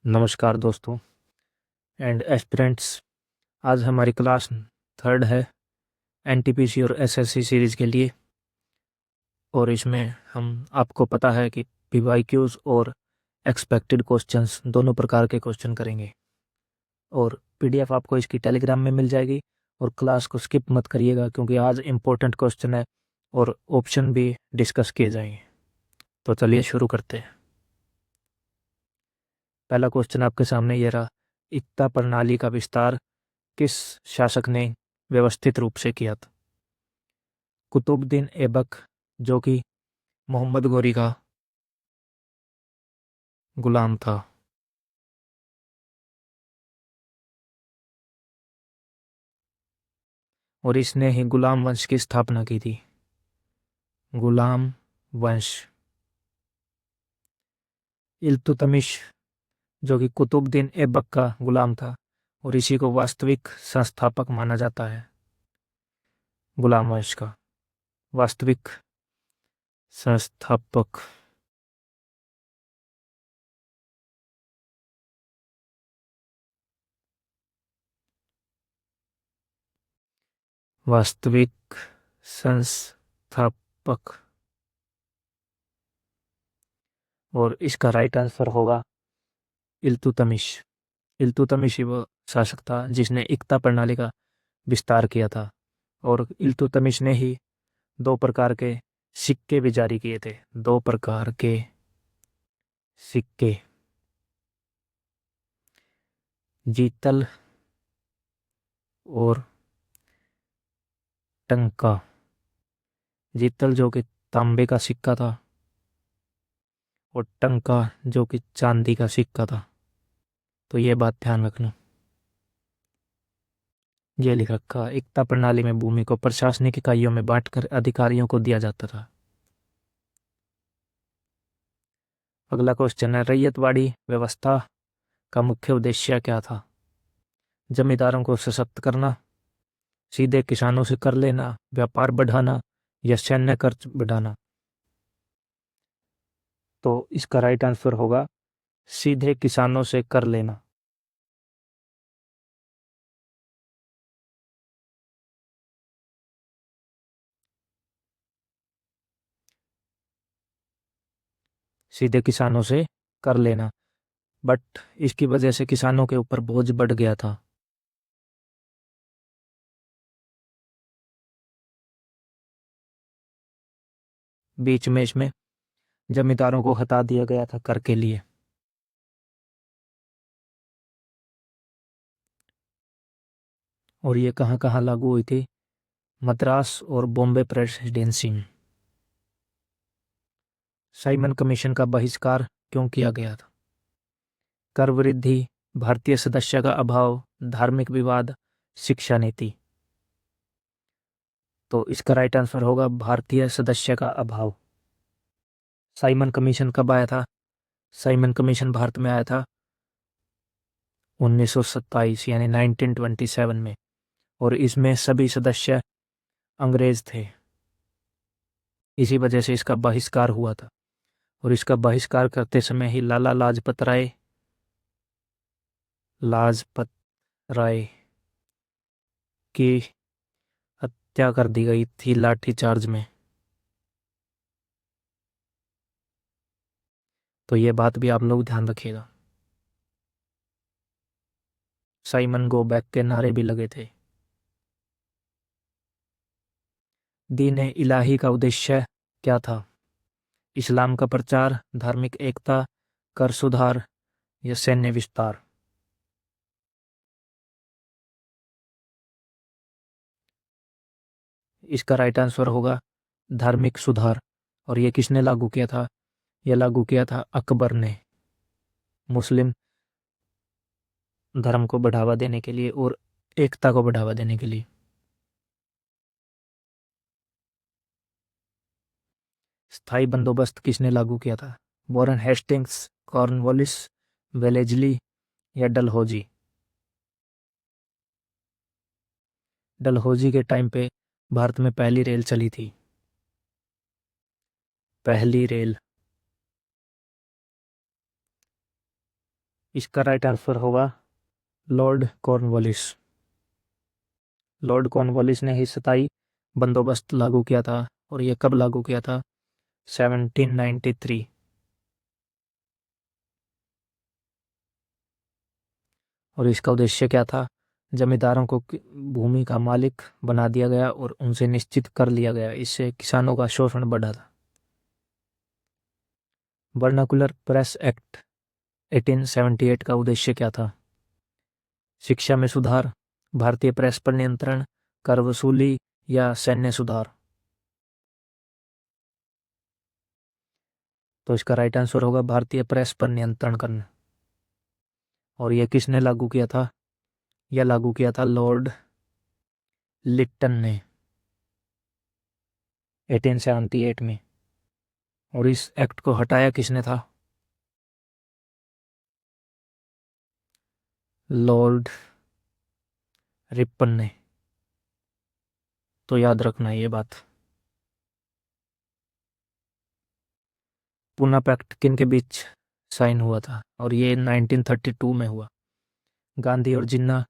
नमस्कार दोस्तों and aspirants. आज हमारी क्लास थर्ड है एनटीपीसी और एसएससी सीरीज़ के लिए। और इसमें हम आपको पता है कि पीवाईक्यूज और एक्सपेक्टेड क्वेश्चंस दोनों प्रकार के क्वेश्चन करेंगे। और पीडीएफ आपको इसकी टेलीग्राम में मिल जाएगी। और क्लास को स्किप मत करिएगा क्योंकि आज इम्पोर्टेंट क्वेश्चन है और ऑप्शन भी डिस्कस किए जाएंगे। तो चलिए शुरू करते हैं। पहला क्वेश्चन आपके सामने ये रहा। इक्ता प्रणाली का विस्तार किस शासक ने व्यवस्थित रूप से किया था? कुतुबुद्दीन ऐबक, जो कि मोहम्मद गौरी का गुलाम था। और इसने ही गुलाम वंश की स्थापना की थी। गुलाम वंश। इल्तुतमिश, जो कि कुतुबुद्दीन ऐबक का गुलाम था और इसी को वास्तविक संस्थापक माना जाता है। गुलाम वंश का वास्तविक संस्थापक। वास्तविक संस्थापक। और इसका राइट आंसर होगा इल्तुतमिश। इल्तुतमिश ही वो शासक था जिसने इक्ता प्रणाली का विस्तार किया था। और इल्तुतमिश ने ही दो प्रकार के सिक्के भी जारी किए थे। दो प्रकार के सिक्के, जीतल और टंका। जीतल जो कि तांबे का सिक्का था और टंका जो कि चांदी का सिक्का था। तो ये बात ध्यान रखना। ये लिख रखा, एकता प्रणाली में भूमि को प्रशासनिक इकाइयों में बांटकर अधिकारियों को दिया जाता था। अगला क्वेश्चन है, रैयतवाड़ी व्यवस्था का मुख्य उद्देश्य क्या था? जमींदारों को सशक्त करना, सीधे किसानों से कर लेना, व्यापार बढ़ाना या सैन्य खर्च बढ़ाना। तो इसका राइट आंसर होगा सीधे किसानों से कर लेना। सीधे किसानों से कर लेना, बट इसकी वजह से किसानों के ऊपर बोझ बढ़ गया था। बीच में इसमें जमींदारों को हटा दिया गया था कर के लिए। और ये कहाँ कहाँ लागू हुई थी? मद्रास और बॉम्बे प्रेसिडेंसी में। साइमन कमीशन का बहिष्कार क्यों किया गया था? कर वृद्धि, भारतीय सदस्य का अभाव, धार्मिक विवाद, शिक्षा नीति। तो इसका राइट आंसर होगा भारतीय सदस्य का अभाव। साइमन कमीशन कब आया था? साइमन कमीशन भारत में आया था 1927 यानी 1927 में। और इसमें सभी सदस्य अंग्रेज थे। इसी वजह से इसका बहिष्कार हुआ था। और इसका बहिष्कार करते समय ही लाला लाजपत राय की हत्या कर दी गई थी लाठी चार्ज में। तो ये बात भी आप लोग ध्यान रखिएगा। साइमन गो बैक के नारे भी लगे थे। दीन ए इलाही का उद्देश्य क्या था? इस्लाम का प्रचार, धार्मिक एकता, कर सुधार या सैन्य विस्तार। इसका राइट आंसर होगा धार्मिक सुधार। और ये किसने लागू किया था? यह लागू किया था अकबर ने, मुस्लिम धर्म को बढ़ावा देने के लिए और एकता को बढ़ावा देने के लिए। स्थायी बंदोबस्त किसने लागू किया था? वॉरेन हेस्टिंग्स, कॉर्नवालिस, वेलेजली या डलहौजी। डलहौजी के टाइम पे भारत में पहली रेल चली थी। पहली रेल। इसका राइट आंसर होगा लॉर्ड कॉर्नवालिस। लॉर्ड कॉर्नवालिस ने ही स्थायी बंदोबस्त लागू किया था, और यह कब लागू किया था? 1793। और इसका उद्देश्य क्या था? जमींदारों को भूमि का मालिक बना दिया गया और उनसे निश्चित कर लिया गया, इससे किसानों का शोषण बढ़ा था। वर्नाकुलर प्रेस एक्ट 1878 का उद्देश्य क्या था? शिक्षा में सुधार, भारतीय प्रेस पर नियंत्रण, कर वसूली या सैन्य सुधार? तो इसका राइट आंसर होगा भारतीय प्रेस पर नियंत्रण करना। और यह किसने लागू किया था? यह लागू किया था लॉर्ड लिट्टन ने 1878 में। और इस एक्ट को हटाया किसने था? लॉर्ड रिपन ने। तो याद रखना ये बात। पूना पैक्ट किन के बीच साइन हुआ था? और ये 1932 में हुआ। गांधी और जिन्ना,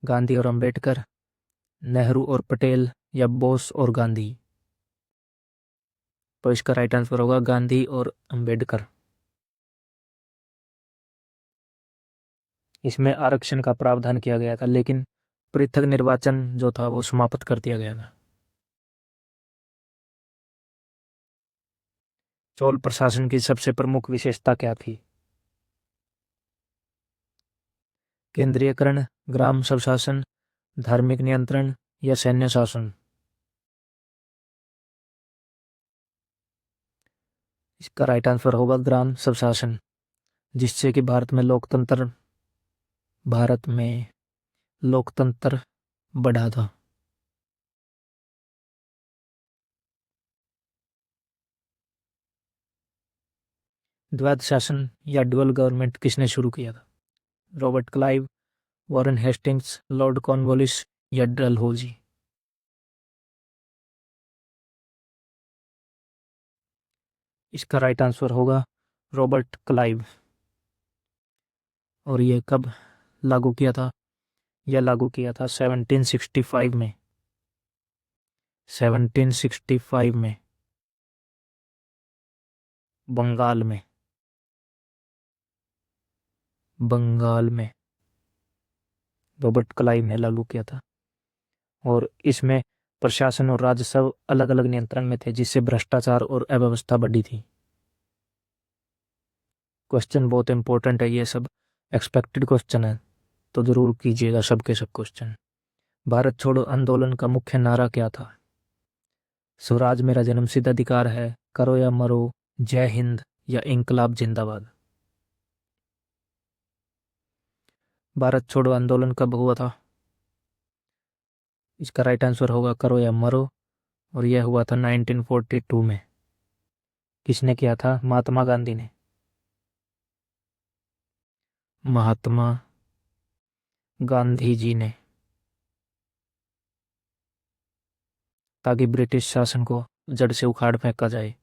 गांधी और अंबेडकर, नेहरू और पटेल, या बोस और गांधी? तो इसका राइट आंसर होगा गांधी और अंबेडकर। इसमें आरक्षण का प्रावधान किया गया था, लेकिन पृथक निर्वाचन जो था वो समाप्त कर दिया गया था। चोल प्रशासन की सबसे प्रमुख विशेषता क्या थी? केंद्रीयकरण, ग्राम स्वशासन, धार्मिक नियंत्रण, या सैन्य शासन? इसका राइट आंसर होगा ग्राम स्वशासन, जिससे कि भारत में लोकतंत्र बढ़ा था। द्वैध शासन या डुअल गवर्नमेंट किसने शुरू किया था? Robert Clive, Warren Hastings, Lord Cornwallis, या डलहौजी? इसका राइट आंसर होगा रॉबर्ट क्लाइव। और ये कब लागू किया था? यह लागू किया था 1765 में। 1765 में बंगाल में। बंगाल में रॉबर्ट क्लाइव ने लागू किया था। और इसमें प्रशासन और राजस्व अलग अलग नियंत्रण में थे, जिससे भ्रष्टाचार और अव्यवस्था बढ़ी थी। क्वेश्चन बहुत इंपॉर्टेंट है, ये सब एक्सपेक्टेड क्वेश्चन है, तो जरूर कीजिएगा सबके सब क्वेश्चन। भारत छोड़ो आंदोलन का मुख्य नारा क्या था? स्वराज मेरा जन्मसिद्ध अधिकार है, करो या मरो, जय हिंद, या इंकलाब जिंदाबाद? भारत छोड़ो आंदोलन कब हुआ था? इसका राइट आंसर होगा करो या मरो, और यह हुआ था 1942 में। किसने किया था? महात्मा गांधी ने। महात्मा गांधी जी ने, ताकि ब्रिटिश शासन को जड़ से उखाड़ फेंका जाए।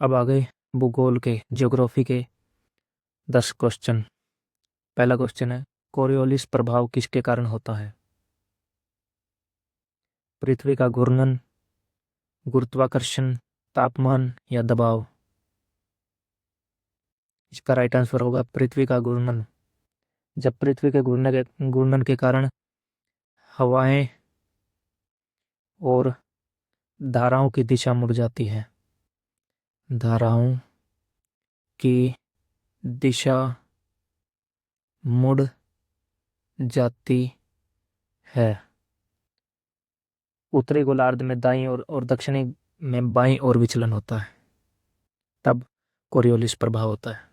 अब आ गए भूगोल के, ज्योग्राफी के 10 क्वेश्चन। पहला क्वेश्चन है, कोरियोलिस प्रभाव किसके कारण होता है? पृथ्वी का घूर्णन, गुरुत्वाकर्षण, तापमान, या दबाव? इसका राइट आंसर होगा पृथ्वी का घूर्णन। जब पृथ्वी के घूर्णन के कारण हवाएं और धाराओं की दिशा मुड़ जाती है। धाराओं की दिशा मुड़ जाती है। उत्तरी गोलार्ध में दाईं और दक्षिणी में बाईं ओर विचलन होता है, तब कोरियोलिस प्रभाव होता है।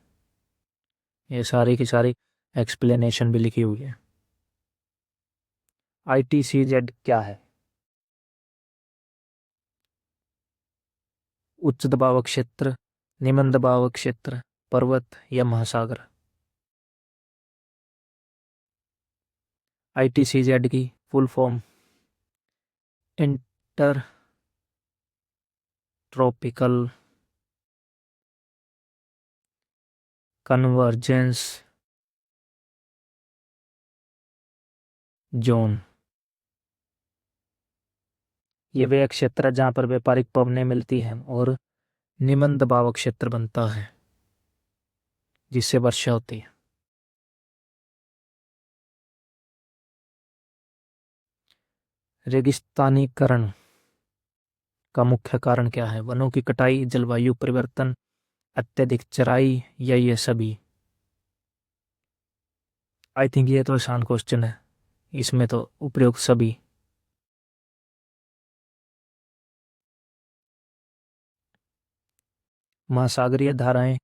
ये सारी की सारी एक्सप्लेनेशन भी लिखी हुई है। ITCZ क्या है? उच्च दबाव क्षेत्र, निम्न दबाव क्षेत्र, पर्वत, या महासागर? ITCZ की full form inter tropical convergence zone. ये वे क्षेत्र जहाँ पर व्यापारिक पवनें मिलती हैं और निम्न दबाव क्षेत्र बनता है जिससे वर्षा होती है। रेगिस्तानीकरण का मुख्य कारण क्या है? वनों की कटाई, जलवायु परिवर्तन, अत्यधिक चराई या ये सभी? आई थिंक ये तो आसान क्वेश्चन है, इसमें तो उपयुक्त सभी। महासागरीय धाराएं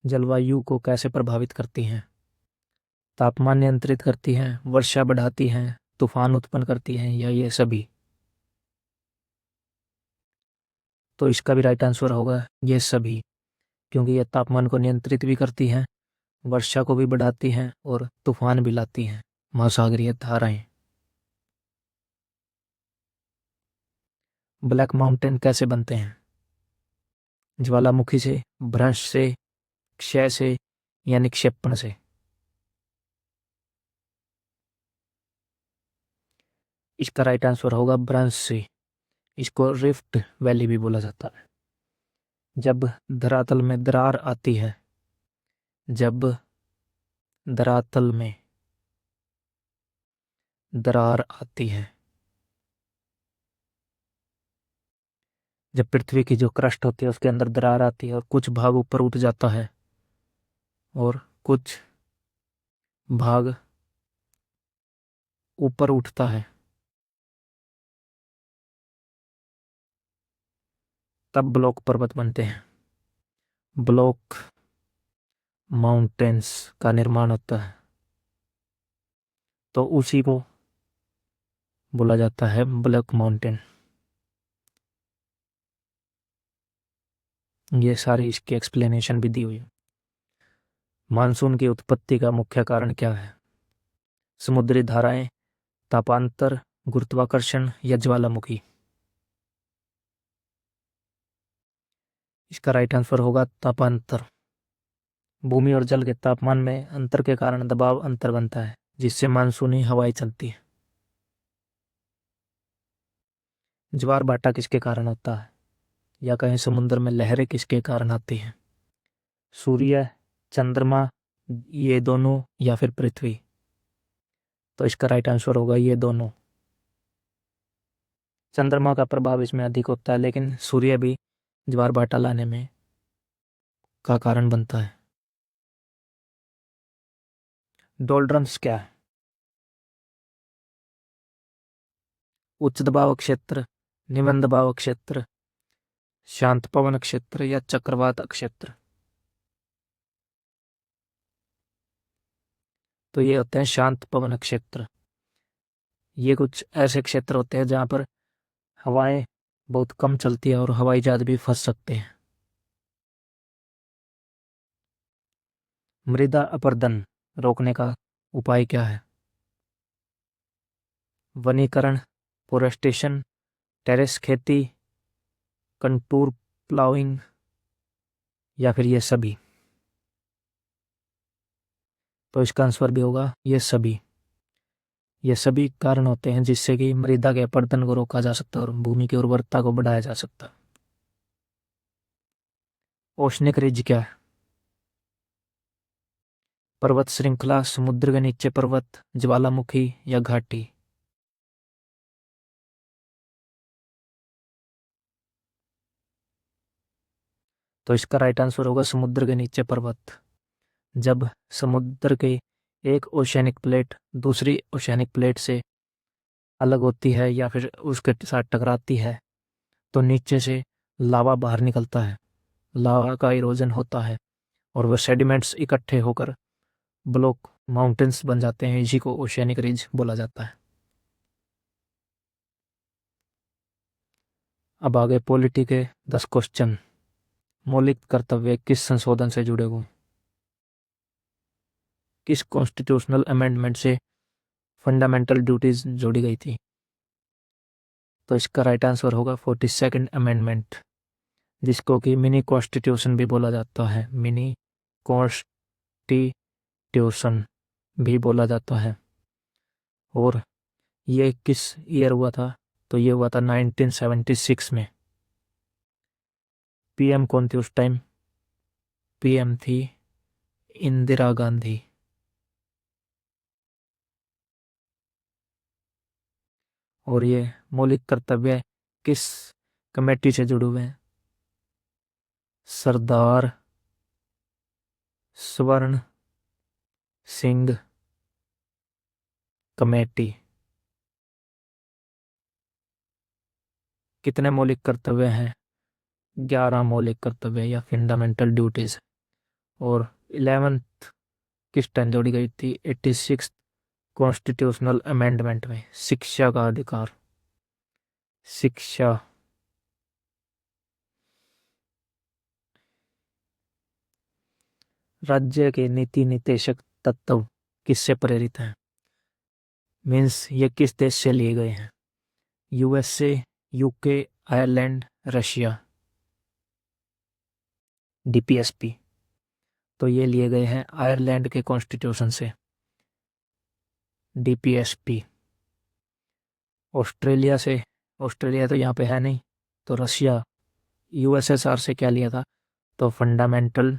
जलवायु को कैसे प्रभावित करती हैं? तापमान नियंत्रित करती हैं, वर्षा बढ़ाती हैं, तूफान उत्पन्न करती हैं या ये सभी? तो इसका भी राइट आंसर होगा ये सभी, क्योंकि ये तापमान को नियंत्रित भी करती हैं, वर्षा को भी बढ़ाती हैं और तूफान भी लाती हैं महासागरीय धाराएं। ब्लैक माउंटेन कैसे बनते हैं? ज्वालामुखी से, भ्रंश से, क्षय से या निक्षेपण से? इसका राइट आंसर होगा भ्रंश से। इसको रिफ्ट वैली भी बोला जाता है। जब धरातल में दरार आती है, जब धरातल में दरार आती है, जब पृथ्वी की जो क्रस्ट होती है उसके अंदर दरार आती है और कुछ भाग ऊपर उठ जाता है और कुछ भाग ऊपर उठता है, तब ब्लॉक पर्वत बनते हैं। ब्लॉक माउंटेन्स का निर्माण होता है, तो उसी को बोला जाता है ब्लैक माउंटेन। ये सारी इसकी एक्सप्लेनेशन भी दी हुई है। मानसून की उत्पत्ति का मुख्य कारण क्या है? समुद्री धाराएं, तापांतर, गुरुत्वाकर्षण या ज्वालामुखी? इसका राइट आंसर होगा तापांतर। भूमि और जल के तापमान में अंतर के कारण दबाव अंतर बनता है जिससे मानसूनी हवाएं चलती है। ज्वार भाटा किसके कारण होता है, या कहीं समुद्र में लहरें किसके कारण आती हैं? सूर्य, चंद्रमा, ये दोनों या फिर पृथ्वी? तो इसका राइट आंसर होगा ये दोनों। चंद्रमा का प्रभाव इसमें अधिक होता है, लेकिन सूर्य भी ज्वार भाटा लाने में का कारण बनता है। डोल्ड्रम्स क्या है? उच्च दबाव क्षेत्र, निम्न दबाव क्षेत्र, शांत पवन क्षेत्र या चक्रवात क्षेत्र? तो ये होते हैं शांत पवन क्षेत्र। ये कुछ ऐसे क्षेत्र होते हैं जहां पर हवाएं बहुत कम चलती है और हवाई जहाज भी फंस सकते हैं। मृदा अपरदन रोकने का उपाय क्या है? वनीकरण, फोरेस्टेशन, टेरेस खेती, कंटूर प्लाउइंग या फिर ये सभी? तो इसका आंसर भी होगा ये सभी। ये सभी कारण होते हैं जिससे कि मृदा के अपरदन को रोका जा सकता है और भूमि की उर्वरता को बढ़ाया जा सकता है। ओशनिक रिज क्या है? पर्वत श्रृंखला, समुद्र के नीचे पर्वत, ज्वालामुखी या घाटी? तो इसका राइट आंसर होगा समुद्र के नीचे पर्वत। जब समुद्र के एक ओशियनिक प्लेट दूसरी ओशियनिक प्लेट से अलग होती है या फिर उसके साथ टकराती है तो नीचे से लावा बाहर निकलता है, लावा का इरोजन होता है और वह सेडिमेंट्स इकट्ठे होकर ब्लॉक माउंटेन्स बन जाते हैं। इसी को ओशियनिक रिज बोला जाता है। अब आगे पॉलिटी के 10 क्वेश्चन। मौलिक कर्तव्य किस संशोधन से जुड़े हुए? किस कॉन्स्टिट्यूशनल अमेंडमेंट से फंडामेंटल ड्यूटीज जोड़ी गई थी? तो इसका राइट आंसर होगा 42nd अमेंडमेंट, जिसको कि मिनी कॉन्स्टिट्यूशन भी बोला जाता है। मिनी कॉन्स्ट कॉन्स्टिट्यूशन भी बोला जाता है। और ये किस ईयर हुआ था? तो ये हुआ था 1976 में। पीएम कौन थी उस टाइम? पीएम थी इंदिरा गांधी। और ये मौलिक कर्तव्य किस कमेटी से जुड़े हुए हैं? सरदार स्वर्ण सिंह कमेटी। कितने मौलिक कर्तव्य हैं? 11 मौलिक कर्तव्य या फंडामेंटल ड्यूटीज। और 11th किस टाइम जोड़ी गई थी? 86 कॉन्स्टिट्यूशनल अमेंडमेंट में। शिक्षा का अधिकार। शिक्षा। राज्य के नीति निर्देशक तत्व किससे प्रेरित हैं? मीन्स ये किस देश से लिए गए हैं? USA, UK, Ireland, Russia. DPSP तो ये लिए गए हैं आयरलैंड के कॉन्स्टिट्यूशन से। डीपीएसपी ऑस्ट्रेलिया से। ऑस्ट्रेलिया तो यहाँ पे है नहीं, तो रशिया। यूएसएसआर से क्या लिया था? तो फंडामेंटल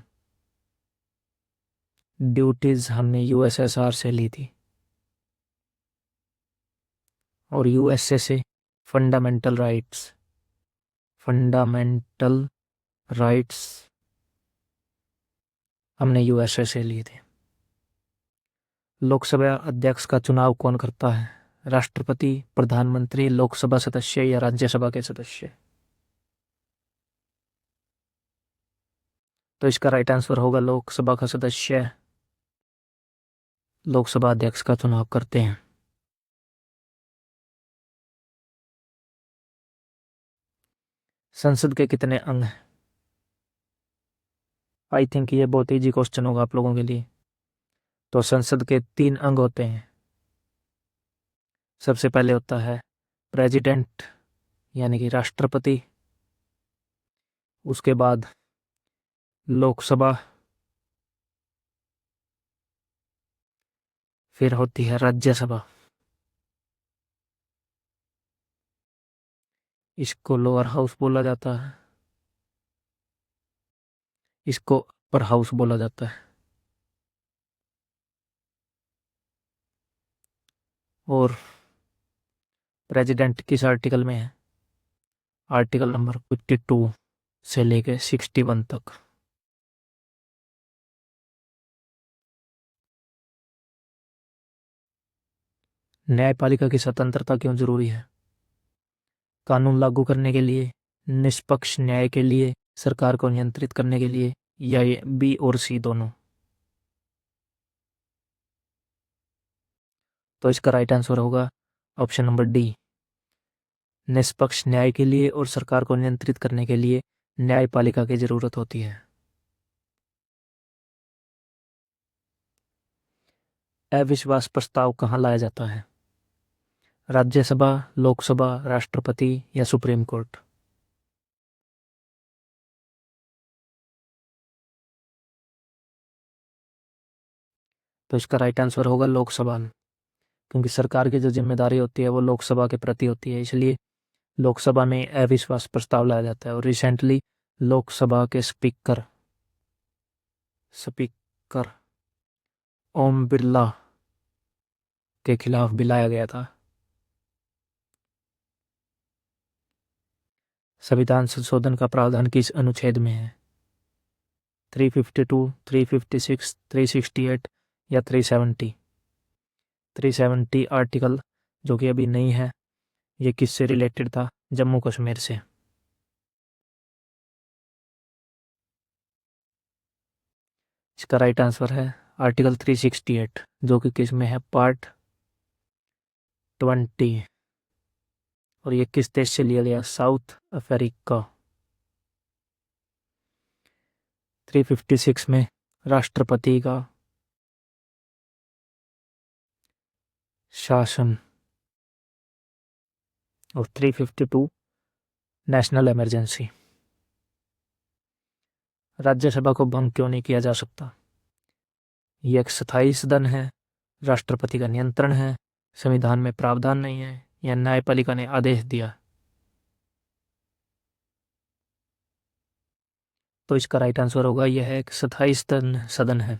ड्यूटीज हमने यूएसएसआर से ली थी। और यूएसए से फंडामेंटल राइट्स। फंडामेंटल राइट्स हमने यूएसए से लिए थे। लोकसभा अध्यक्ष का चुनाव कौन करता है? राष्ट्रपति, प्रधानमंत्री, लोकसभा सदस्य या राज्यसभा के सदस्य? तो इसका राइट आंसर होगा लोकसभा का सदस्य। लोकसभा अध्यक्ष का चुनाव करते हैं। संसद के कितने अंग हैं? आई थिंक ये बहुत इजी क्वेश्चन होगा आप लोगों के लिए। तो संसद के 3 अंग होते हैं। सबसे पहले होता है प्रेसिडेंट यानी कि राष्ट्रपति। उसके बाद लोकसभा। फिर होती है राज्यसभा। इसको लोअर हाउस बोला जाता है, इसको अपर हाउस बोला जाता है। और प्रेसिडेंट किस आर्टिकल में है? आर्टिकल नंबर 52 से लेके 61 तक। न्यायपालिका की स्वतंत्रता क्यों जरूरी है? कानून लागू करने के लिए, निष्पक्ष न्याय के लिए, सरकार को नियंत्रित करने के लिए, या ये बी और सी दोनों? तो इसका राइट आंसर होगा ऑप्शन नंबर डी। निष्पक्ष न्याय के लिए और सरकार को नियंत्रित करने के लिए न्यायपालिका की जरूरत होती है। अविश्वास प्रस्ताव कहाँ लाया जाता है? राज्यसभा, लोकसभा, राष्ट्रपति या सुप्रीम कोर्ट? तो इसका राइट आंसर होगा लोकसभा, क्योंकि सरकार की जो जिम्मेदारी होती है वो लोकसभा के प्रति होती है, इसलिए लोकसभा में अविश्वास प्रस्ताव लाया जाता है। और रिसेंटली लोकसभा के स्पीकर ओम बिरला के खिलाफ भी लाया गया था। संविधान संशोधन का प्रावधान किस अनुच्छेद में है? 352, 356, 368 या 370? 370 आर्टिकल जो कि अभी नहीं है, ये किससे रिलेटेड था? जम्मू कश्मीर से। इसका राइट आंसर है आर्टिकल 368, जो कि किस में है? पार्ट 20। और ये किस देश से लिया गया? South Africa. 356 में राष्ट्रपति का शासन। और 352 नेशनल इमरजेंसी। राज्यसभा को भंग क्यों नहीं किया जा सकता? ये एक स्थायी सदन है, राष्ट्रपति का नियंत्रण है, संविधान में प्रावधान नहीं है, या न्यायपालिका ने आदेश दिया। तो इसका राइट आंसर होगा यह एक स्थायी सदन है,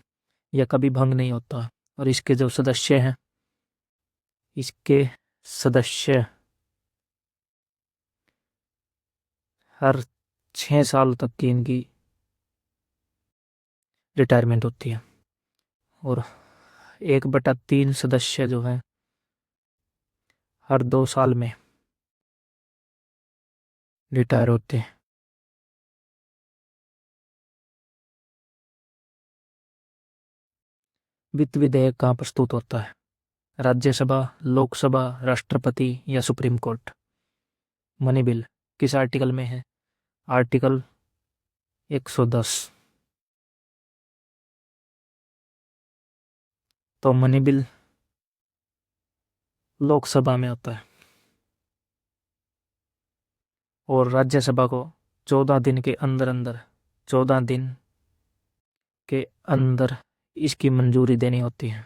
यह कभी भंग नहीं होता। और इसके जो सदस्य हैं, इसके सदस्य हर 6 साल तक की इनकी रिटायरमेंट होती है। और 1/3 सदस्य जो हैं हर 2 साल में रिटायर होते हैं। वित्त विधेयक कहाँ प्रस्तुत होता है? राज्यसभा, लोकसभा, राष्ट्रपति या सुप्रीम कोर्ट? मनी बिल किस आर्टिकल में है? आर्टिकल 110। तो मनी बिल लोकसभा में होता है और राज्यसभा को 14 दिन के अंदर 14 दिन के अंदर इसकी मंजूरी देनी होती है।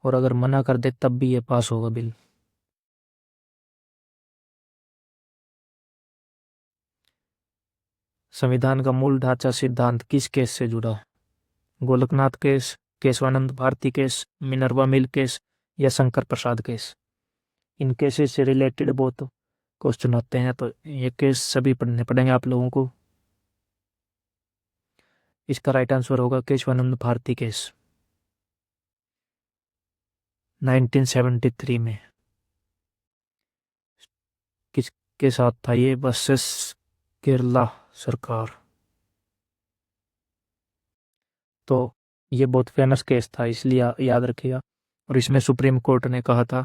और अगर मना कर दे तब भी ये पास होगा बिल। संविधान का मूल ढांचा सिद्धांत किस केस से जुड़ा? Golaknath case, Keshavananda Bharati case, Minerva mill case या शंकर प्रसाद केस? इन केसेस से रिलेटेड बहुत क्वेश्चन आते हैं, तो ये केस सभी पढ़ने पड़ेंगे आप लोगों को। इसका राइट आंसर होगा केशवानंद भारती केस, 1973 में। किसके साथ था ये? वर्सेस केरला सरकार। तो ये बहुत फेमस केस था, इसलिए याद रखिएगा। और इसमें सुप्रीम कोर्ट ने कहा था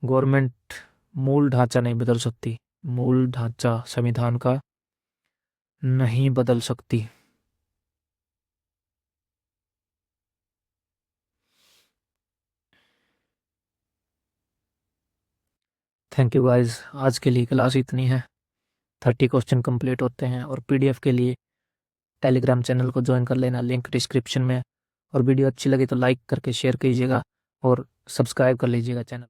गवर्नमेंट मूल ढांचा नहीं बदल सकती, मूल ढांचा संविधान का नहीं बदल सकती। थैंक यू गाइस, आज के लिए क्लास इतनी है। 30 क्वेश्चन कंप्लीट होते हैं। और पीडीएफ के लिए टेलीग्राम चैनल को ज्वाइन कर लेना, लिंक डिस्क्रिप्शन में। और वीडियो अच्छी लगी तो लाइक करके शेयर कीजिएगा और सब्सक्राइब कर लीजिएगा चैनल।